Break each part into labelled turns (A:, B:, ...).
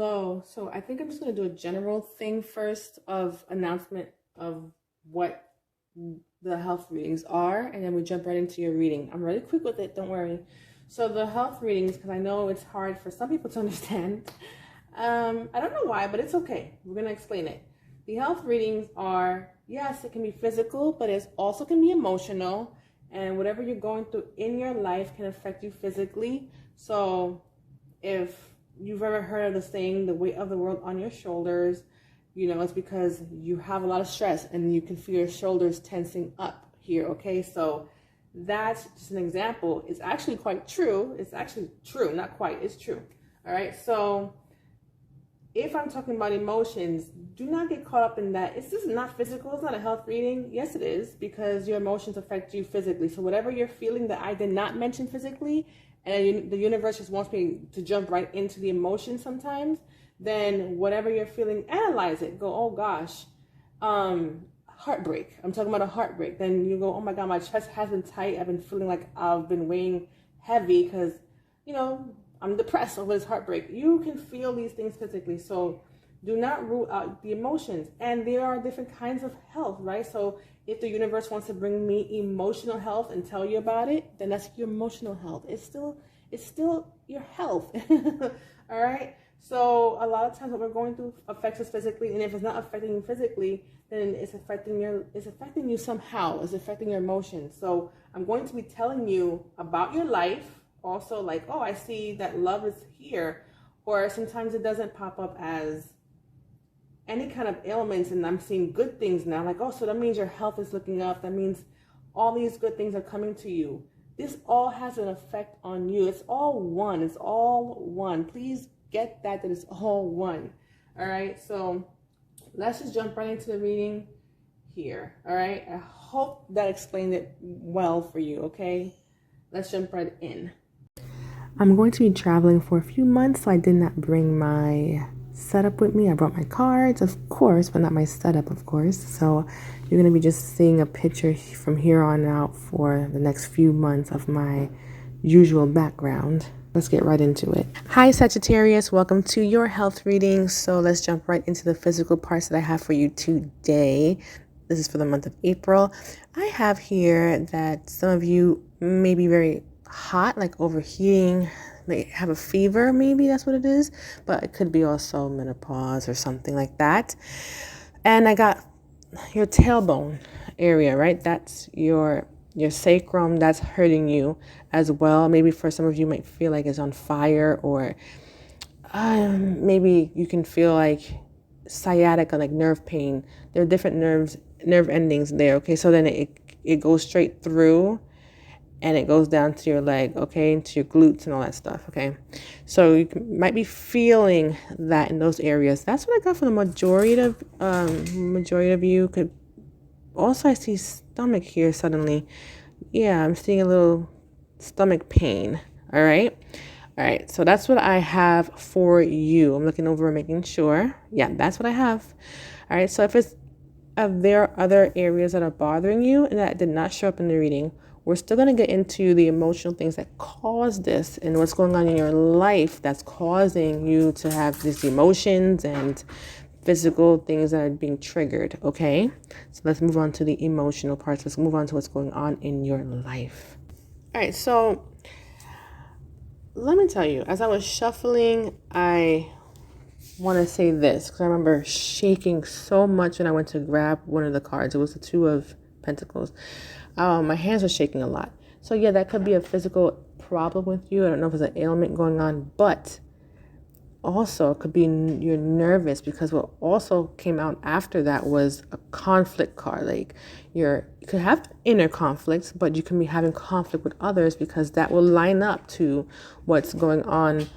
A: Hello. So I think I'm just going to do a general thing first of announcement of what the health readings are, and then we jump right into your reading. I'm really quick with it, don't worry. So the health readings, because I know it's hard for some people to understand. I don't know why, but it's okay. We're going to explain it. The health readings are, yes, it can be physical, but it also can be emotional, and whatever you're going through in your life can affect you physically. So if you've ever heard of the saying, the weight of the world on your shoulders, it's because you have a lot of stress and you can feel your shoulders tensing up here, okay? So that's just an example. It's actually quite true. It's actually true, not quite, it's true. All right, so if I'm talking about emotions, do not get caught up in that. This is not physical. It's not a health reading. Yes, it is, because your emotions affect you physically. So whatever you're feeling that I did not mention physically, and the universe just wants me to jump right into the emotion sometimes, then whatever you're feeling, analyze it. Go, oh gosh, heartbreak. I'm talking about a heartbreak. Then you go, oh my God, my chest has been tight. I've been feeling like I've been weighing heavy because, I'm depressed over this heartbreak. You can feel these things physically. So do not rule out the emotions. And there are different kinds of health, right? So if the universe wants to bring me emotional health and tell you about it, then that's your emotional health. It's still your health. All right. So a lot of times what we're going through affects us physically, and if it's not affecting you physically, then it's affecting you somehow. It's affecting your emotions. So I'm going to be telling you about your life. Also, like, oh, I see that love is here, or sometimes it doesn't pop up as any kind of ailments, and I'm seeing good things now. Like, oh, so that means your health is looking up. That means all these good things are coming to you. This all has an effect on you. It's all one. It's all one. Please get that it's all one. All right. So let's just jump right into the reading here. All right. I hope that explained it well for you. Okay. Let's jump right in. I'm going to be traveling for a few months, so I did not bring my setup with me. I brought my cards, of course, but not my setup, of course. So you're going to be just seeing a picture from here on out for the next few months of my usual background. Let's get right into it. Hi, Sagittarius. Welcome to your health reading. So let's jump right into the physical parts that I have for you today. This is for the month of April. I have here that some of you may be very hot, like overheating, may have a fever, maybe that's what it is, but it could be also menopause or something like that. And I got your tailbone area, right? That's your sacrum, that's hurting you as well. Maybe for some of you might feel like it's on fire, or maybe you can feel like sciatica, like nerve pain. There are different nerve endings there, okay? So then it goes straight through, and it goes down to your leg, okay, into your glutes and all that stuff, okay? So you might be feeling that in those areas. That's what I got for the majority of you. Could also, I see stomach here suddenly. Yeah, I'm seeing a little stomach pain, all right? All right, so that's what I have for you. I'm looking over and making sure. Yeah, that's what I have. All right, so if there are other areas that are bothering you and that did not show up in the reading, we're still going to get into the emotional things that cause this and what's going on in your life that's causing you to have these emotions and physical things that are being triggered, okay? So let's move on to the emotional parts. Let's move on to what's going on in your life. All right, so let me tell you, as I was shuffling, I want to say this because I remember shaking so much when I went to grab one of the cards. It was the Two of Pentacles. My hands were shaking a lot. So yeah, that could be a physical problem with you. I don't know if there's an ailment going on, but also it could be you're nervous, because what also came out after that was a conflict card. Like you could have inner conflicts, but you can be having conflict with others, because that will line up to what's going on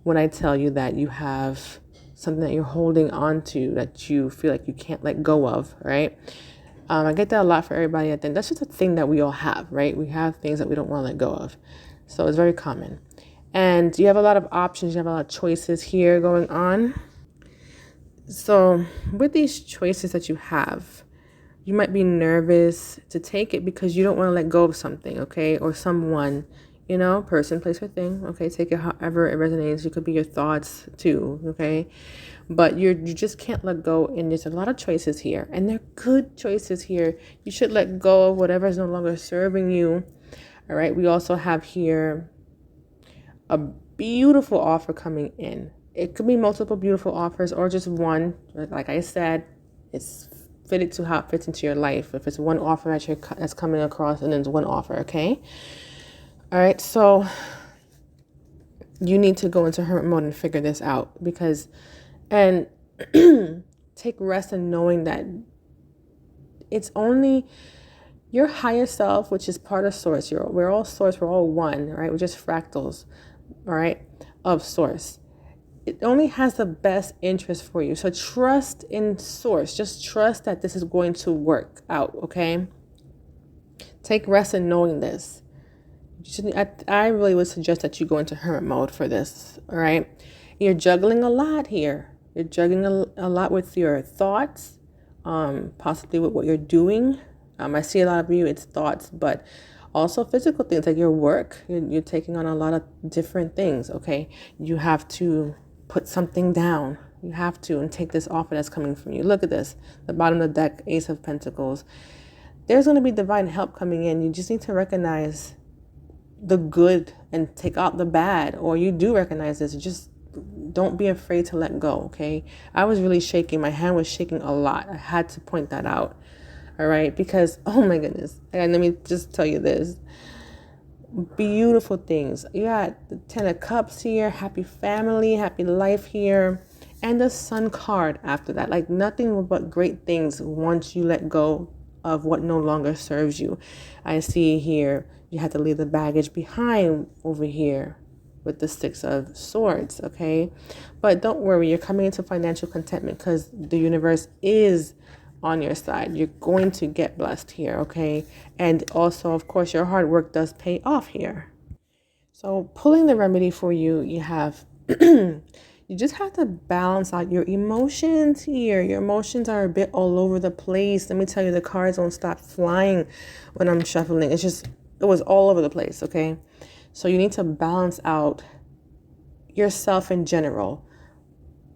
A: when I tell you that you have something that you're holding on to that you feel like you can't let go of, right? I get that a lot for everybody. I think that's just a thing that we all have, right? We have things that we don't want to let go of. So it's very common. And you have a lot of options. You have a lot of choices here going on. So with these choices that you have, you might be nervous to take it because you don't want to let go of something, okay? Or someone, you know, person, place, or thing. Okay, take it however it resonates. It could be your thoughts too. Okay, but you just can't let go. And there's a lot of choices here, and they're good choices here. You should let go of whatever is no longer serving you. All right. We also have here a beautiful offer coming in. It could be multiple beautiful offers or just one. Like I said, it's fitted to how it fits into your life. If it's one offer that's coming across, and then it's one offer, okay? All right, so you need to go into hermit mode and figure this out and take rest in knowing that it's only your higher self, which is part of source. We're all source, we're all one, right? We're just fractals, all right, of source. It only has the best interest for you. So trust in source. Just trust that this is going to work out, okay? Take rest in knowing this. I really would suggest that you go into hermit mode for this, all right? You're juggling a lot here. You're juggling a lot with your thoughts, possibly with what you're doing. I see a lot of you, it's thoughts, but also physical things like your work. You're taking on a lot of different things, okay? You have to put something down. You have to, and take this offer that's coming from you. Look at this, the bottom of the deck, Ace of Pentacles. There's going to be divine help coming in. You just need to recognize the good and take out the bad, or you do recognize this. Just don't be afraid to let go, okay? I was really shaking. My hand was shaking a lot. I had to point that out, all right? Because, oh my goodness. And let me just tell you this. Beautiful things. You got the 10 of Cups here, happy family, happy life here, and the Sun card after that. Like nothing but great things once you let go of what no longer serves you. I see here you have to leave the baggage behind over here with the Six of Swords, okay? But don't worry, you're coming into financial contentment because the universe is on your side. You're going to get blessed here, okay? And also, of course, your hard work does pay off here. So pulling the remedy for you, you have you just have to balance out your emotions here. Your emotions are a bit all over the place. Let me tell you, the cards won't stop flying when I'm shuffling. It was all over the place, okay? So you need to balance out yourself in general.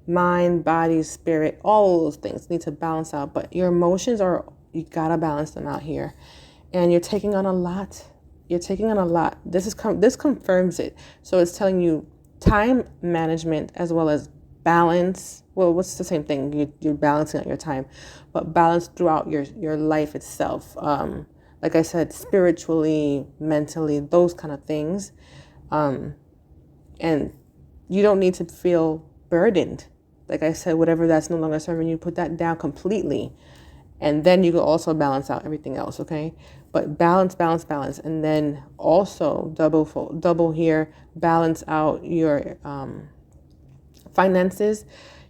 A: Mind, body, spirit, all those things need to balance out. But your emotions you gotta balance them out here. And you're taking on a lot. You're taking on a lot. This confirms it. So it's telling you time management as well as balance. Well, what's the same thing? You're balancing out your time, but balance throughout your life itself. Like I said, spiritually, mentally, those kind of things. And you don't need to feel burdened. Like I said, whatever that's no longer serving you, put that down completely. And then you can also balance out everything else, okay? But balance. And then also double here, balance out your finances.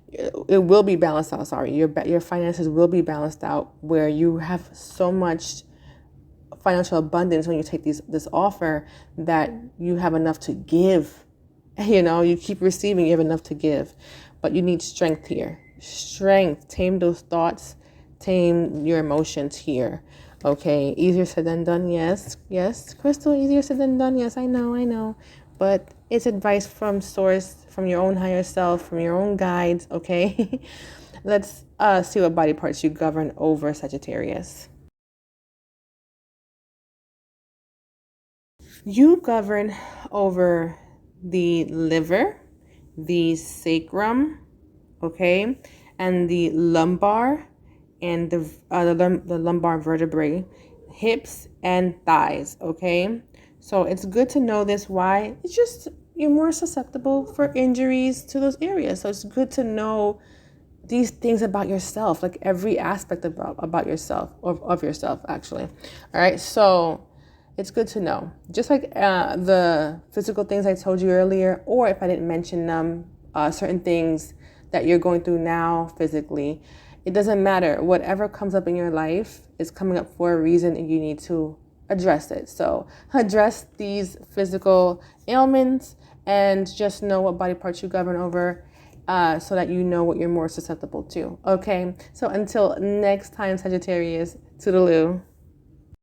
A: It will be balanced out, sorry. Your finances will be balanced out where you have so much financial abundance when you take this offer that you have enough to give. You know, you keep receiving, you have enough to give. But you need strength here. Strength. Tame those thoughts. Tame your emotions here. Okay. Easier said than done. Yes. Crystal, easier said than done. Yes, I know. But it's advice from source, from your own higher self, from your own guides. Okay. Let's see what body parts you govern over, Sagittarius. You govern over the liver, the sacrum, okay, and the lumbar, and the lumbar vertebrae, hips and thighs, okay? So it's good to know this. Why? It's just you're more susceptible for injuries to those areas. So it's good to know these things about yourself, like every aspect about yourself, of yourself, actually. All right, so it's good to know. Just like the physical things I told you earlier, or if I didn't mention them, certain things that you're going through now physically, it doesn't matter. Whatever comes up in your life is coming up for a reason, and you need to address it. So address these physical ailments and just know what body parts you govern over, so that you know what you're more susceptible to. Okay, so until next time, Sagittarius, toodaloo.